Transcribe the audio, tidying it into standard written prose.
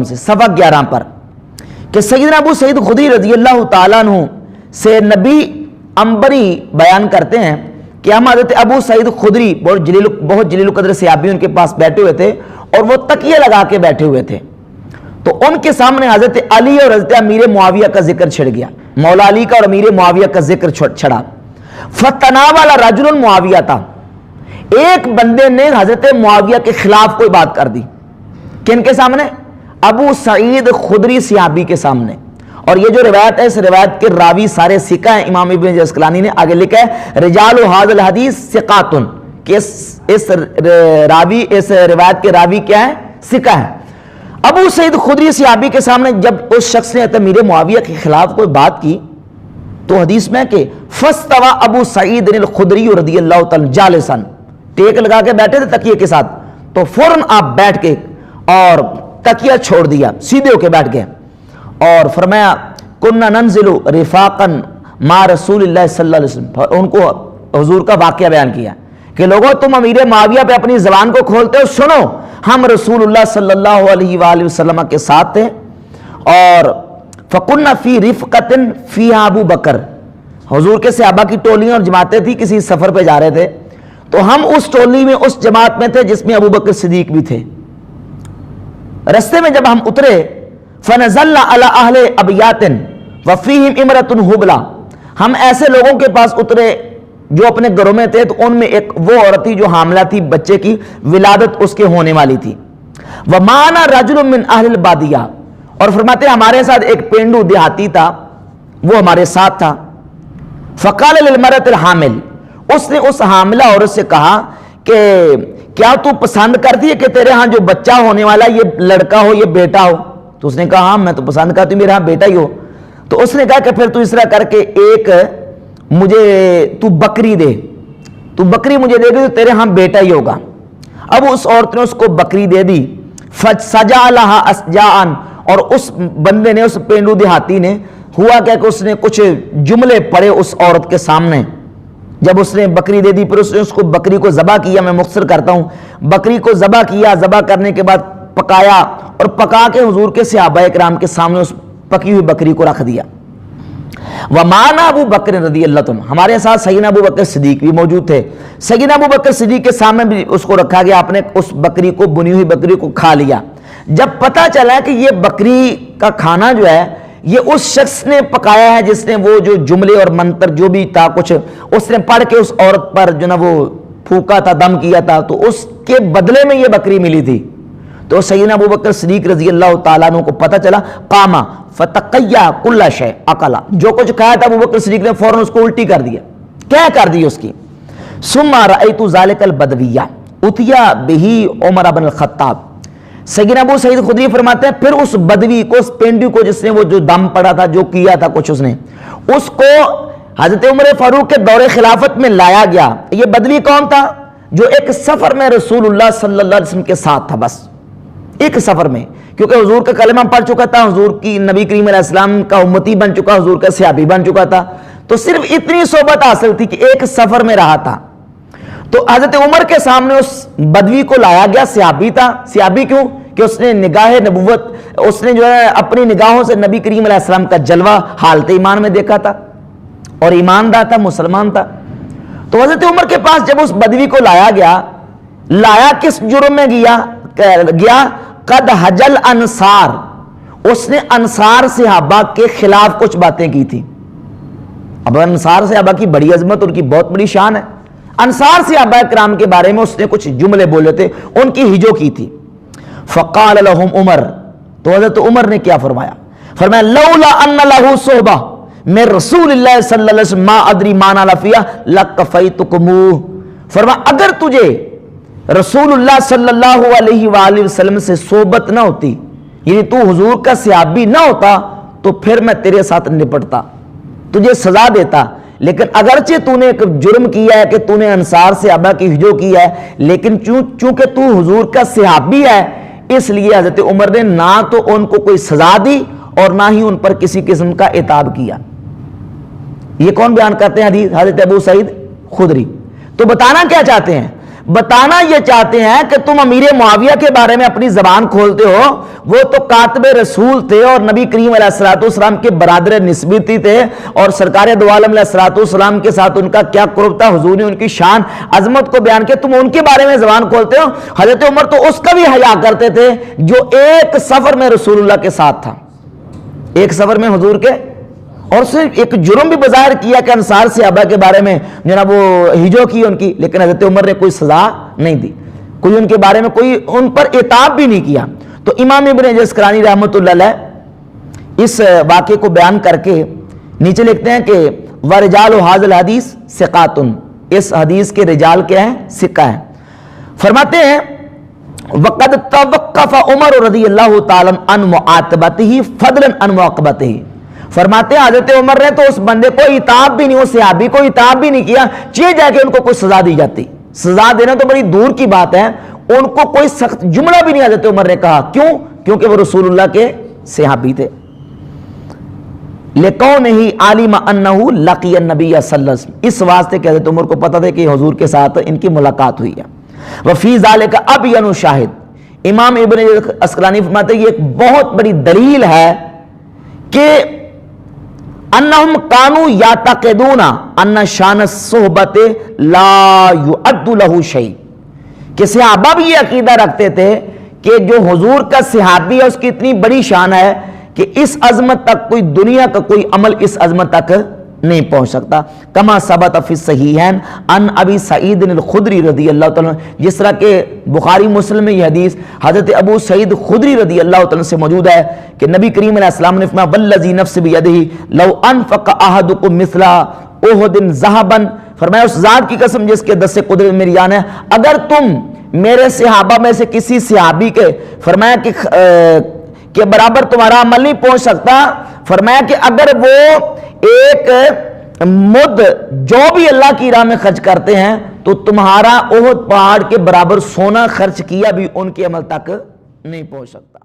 سے صفحہ 11 پر کہ سیدنا ابو سعید خدری رضی اللہ تعالیٰ عنہ سے نبی امبری بیان کرتے ہیں کہ ہم حضرت ابو سعید خدری بہت جلیل القدر صحابی ان کے پاس بیٹھے ہوئے تھے اور وہ تکیے لگا کے بیٹھے ہوئے تھے، تو ان کے سامنے حضرت علی اور حضرت امیر معاویہ کا ذکر چھڑ گیا، مولا علی کا اور امیر معاویہ کا ذکر چھڑا۔ فتناول رجل معاویہ تھا، ایک بندے نے حضرت معاویہ کے خلاف کوئی بات کر دی، کن کے سامنے؟ ابو سعید خدری صحابی کے سامنے۔ اور یہ جو روایت ہے اس روایت کے راوی سارے ثقہ ہیں، امام ابن عسقلانی نے آگے لکھا ہے رجال ھذا الحدیث ثقات، کہ اس روایت کے راوی کیا ہے؟ ثقہ ہے۔ ابو سعید خدری صحابی کے سامنے جب اس شخص نے امیر معاویہ کے خلاف کوئی بات کی تو حدیث میں کہ فاستوى ابو سعید الخدری رضی اللہ تعالی جالسا، ٹیک لگا کے بیٹھے تھے تکیے کے ساتھ، تو فوراً آپ بیٹھ کے اور تکیہ چھوڑ دیا، سیدھے ہو کے بیٹھ گئے اور فرمایا کننا ننزل رفاقا مع رسول اللہ صلی اللہ علیہ وسلم۔ ان کو حضور کا واقعہ بیان کیا کہ لوگوں تم امیر معاویہ پہ اپنی زبان کو کھولتے ہو، سنو ہم رسول اللہ صلی اللہ علیہ وآلہ وسلم کے ساتھ تھے اور فَقُنَّ فِي رِفْقَةٍ فِيهَا ابو بکر، حضور کے صحابہ کی ٹولیاں اور جماعتیں تھی، کسی سفر پہ جا رہے تھے تو ہم اس ٹولی میں اس جماعت میں تھے جس میں ابو بکر صدیق بھی تھے۔ رستے میں جب ہم اترے فَنَزَلْنَا عَلَىٰ أَهْلِ أَبْيَاتٍ وَفِيهِمْ إِمْرَةٌ حُبْلَىٰ، ہم ایسے لوگوں کے پاس اترے جو اپنے گھروں میں تھے، تو ان میں ایک وہ عورت تھی جو حاملہ تھی، بچے کی ولادت اس کے ہونے والی تھی۔ وَمَعَنَا رَجُلٌ مِّنْ أَهْلِ الْبَادِيَةِ، اور فرماتے ہیں ہمارے ساتھ ایک پینڈو دیہاتی تھا، وہ ہمارے ساتھ تھا۔ فَقَالَ لِلْمَرَأَةِ الْحَامِلِ، اس نے اس حاملہ عورت سے کہا کہ کیا تو پسند کرتی ہے کہ تیرے ہاں جو بچہ ہونے والا یہ لڑکا ہو یہ بیٹا ہو؟ تو اس نے کہا ہاں میں تو پسند کرتی ہوں، میرے ہاں بیٹا ہی ہو۔ تو اس نے کہا کہ پھر تو اس طرح کر کے ایک مجھے تو بکری دے، تو بکری مجھے دے گی تو تیرے ہاں بیٹا ہی ہوگا۔ اب اس عورت نے اس کو بکری دے دی، فَسَجَعَ لَهَا أَسْجَاءً، اور اس بندے نے، اس پینڈو دیہاتی نے، ہوا کیا کہ اس نے کچھ جملے پڑھے اس عورت کے سامنے۔ جب اس نے بکری دے دی پھر اس نے اس کو بکری کو ذبح کیا، میں مختصر کرتا ہوں، بکری کو ذبح کیا، ذبح کرنے کے بعد پکایا اور پکا کے حضور کے صحابہ کرام کے سامنے اس پکی ہوئی بکری کو رکھ دیا۔ وَمَعَنَا ابو بکر رضی اللہ عنہ، ہمارے ساتھ سیدنا ابو بکر صدیق بھی موجود تھے، سیدنا ابو بکر صدیق کے سامنے بھی اس کو رکھا گیا، آپ نے اس بکری کو، بنی ہوئی بکری کو کھا لیا۔ جب پتہ چلا کہ یہ بکری کا کھانا جو ہے یہ اس شخص نے پکایا ہے جس نے وہ جو جملے اور منتر جو بھی تھا کچھ اس نے پڑھ کے اس عورت پر جو نا وہ پھونکا تھا، دم کیا تھا، تو اس کے بدلے میں یہ بکری ملی تھی، تو سیدنا ابو بکر صدیق رضی اللہ تعالیٰ عنہ کو پتہ چلا، قاما فتقیا کل شیء اکلا، جو کچھ کھایا تھا ابو بکر صدیق نے فوراً اس کو الٹی کر دیا، کیا کر دی اس کی۔ ثم رأیت ذلک البدویہ اتیا بہ عمر بن الخطاب، سیدنا ابو سعید خدری فرماتے ہیں پھر اس بدوی کو، اس پینڈو کو جس نے وہ جو دم پڑا تھا، جو کیا تھا کچھ، اس کو حضرت عمر فاروق کے دور خلافت میں لایا گیا۔ یہ بدوی کون تھا؟ جو ایک سفر میں رسول اللہ صلی اللہ علیہ وسلم کے ساتھ تھا، بس ایک سفر میں، کیونکہ حضور کا کلمہ پڑھ چکا تھا، حضور کی نبی کریم علیہ السلام کا امتی بن چکا، حضور کا صحابی بن چکا تھا، تو صرف اتنی صحبت حاصل تھی کہ ایک سفر میں رہا تھا۔ تو حضرت عمر کے سامنے اس بدوی کو لایا گیا، صحابی تھا، صحابی کیوں کہ اس نے نگاہ نبوت، اس نے جو ہے اپنی نگاہوں سے نبی کریم علیہ السلام کا جلوہ حالت ایمان میں دیکھا تھا اور ایماندار تھا، مسلمان تھا۔ تو حضرت عمر کے پاس جب اس بدوی کو لایا گیا، لایا کس جرم میں گیا؟ قد حجل انصار، اس نے انصار صحابہ کے خلاف کچھ باتیں کی تھی۔ اب انصار صحابہ کی بڑی عظمت، ان کی بہت بڑی شان ہے، انصار صحابہ کرام کے بارے میں اس نے کچھ جملے بولے تھے، ان کی ہجو کی تھی۔ فقال لهم عمر، تو حضرت عمر نے کیا فرمایا لولا ان له صحبہ من رسول اللہ صلی اللہ علیہ وسلم ما ادری ما نال فیہ لکفیتکم، فرمایا اگر تجھے رسول اللہ صلی اللہ علیہ وآلہ وسلم سے صحبت نہ ہوتی، یعنی تو حضور کا صحابی نہ ہوتا، تو پھر میں تیرے ساتھ نپٹتا، تجھے سزا دیتا، لیکن اگرچہ تو نے ایک جرم کیا ہے کہ تو نے انصار صحابہ کی ہجو کی ہے، لیکن چونکہ تو حضور کا صحابی ہے، اس لیے حضرت عمر نے نہ تو ان کو کوئی سزا دی اور نہ ہی ان پر کسی قسم کا عتاب کیا۔ یہ کون بیان کرتے ہیں حدیث؟ حضرت ابو سعید خدری۔ تو بتانا کیا چاہتے ہیں؟ بتانا یہ چاہتے ہیں کہ تم امیر معاویہ کے بارے میں اپنی زبان کھولتے ہو، وہ تو کاتب رسول تھے اور نبی کریم علیہ الصلوۃ والسلام کے برادر نسبتی تھے، اور سرکار دو عالم علیہ الصلوۃ والسلام کے ساتھ ان کا کیا قرب تھا، حضور نے ان کی شان عظمت کو بیان کیا، تم ان کے بارے میں زبان کھولتے ہو۔ حضرت عمر تو اس کا بھی حیا کرتے تھے جو ایک سفر میں رسول اللہ کے ساتھ تھا، ایک سفر میں حضور کے، اور صرف ایک جرم بھی بظاہر کیا کہ انصار صحابہ کے بارے میں جناب وہ ہجو کی ان کی، لیکن حضرت عمر نے کوئی سزا نہیں دی، کوئی ان کے بارے میں کوئی ان پر عتاب بھی نہیں کیا۔ تو امام ابن جزکرانی رحمۃ اللہ علیہ اس واقعے کو بیان کر کے نیچے لکھتے ہیں کہ وَرِجَالُ هَذَا الْحَدِيثِ ثِقَاتٌ، اس حدیث کے رجال کیا ہیں؟ ثقہ ہیں۔ فرماتے ہیں وَقَدْ تَوَقَّفَ عُمَرُ رضی اللہ تعالیٰ عن مُعَاتَبَتِهِ فَضْلًا عن مُعَاقَبَتِهِ۔ فرماتے ہیں حضرت عمر نے تو اس بندے کو عتاب بھی نہیں، اس صحابی کو عتاب بھی نہیں کیا، چاہے جا کے ان کو کوئی سزا دی جاتی، سزا دینا تو بڑی دور کی بات ہے، ان کو کوئی سخت جملہ بھی نہیں حضرت عمر نے کہا۔ کیوں؟ کیونکہ وہ رسول اللہ کے صحابی تھے۔ لِقَوْنِهِ عَلِمَ أَنَّهُ لَقِيَ النَّبِيَّ صلی اللہ علیہ وسلم، اس واسطے کہ حضرت عمر کو پتہ تھا کہ حضور کے ساتھ ان کی ملاقات ہوئی ہے۔ وَفِي ذَلِكَ أَبْيَنُ شَاهِد، امام ابن عسقلانی فرماتے ہیں یہ ایک بہت بڑی دلیل ہے کہ انہم کانوا یعتقدون ان شان الصحبت لا یعد له شیء، کہ صحابہ بھی یہ عقیدہ رکھتے تھے کہ جو حضور کا صحابی ہے اس کی اتنی بڑی شان ہے کہ اس عظمت تک کوئی دنیا کا کوئی عمل اس عظمت تک نہیں پہنچ سکتا۔ کما ثبت فی الصحیحین عن ابی سعید الخدری رضی اللہ تعالیٰ، جس طرح کہ بخاری مسلم میں یہ حدیث حضرت ابو سعید خدری رضی اللہ تعالیٰ سے موجود ہے کہ نبی کریم علیہ السلام نے فرمایا والذی نفس بیدہ لو انفق احدکم مثل احد ذهبا، فرمایا اس ذات کی قسم جس کے دست قدرت میری جان ہے، اگر تم میرے صحابہ میں سے کسی صحابی کے، فرمایا کہ برابر تمہارا عمل نہیں پہنچ سکتا، فرمایا کہ اگر وہ ایک مد جو بھی اللہ کی راہ میں خرچ کرتے ہیں تو تمہارا احد پہاڑ کے برابر سونا خرچ کیا بھی ان کے عمل تک نہیں پہنچ سکتا۔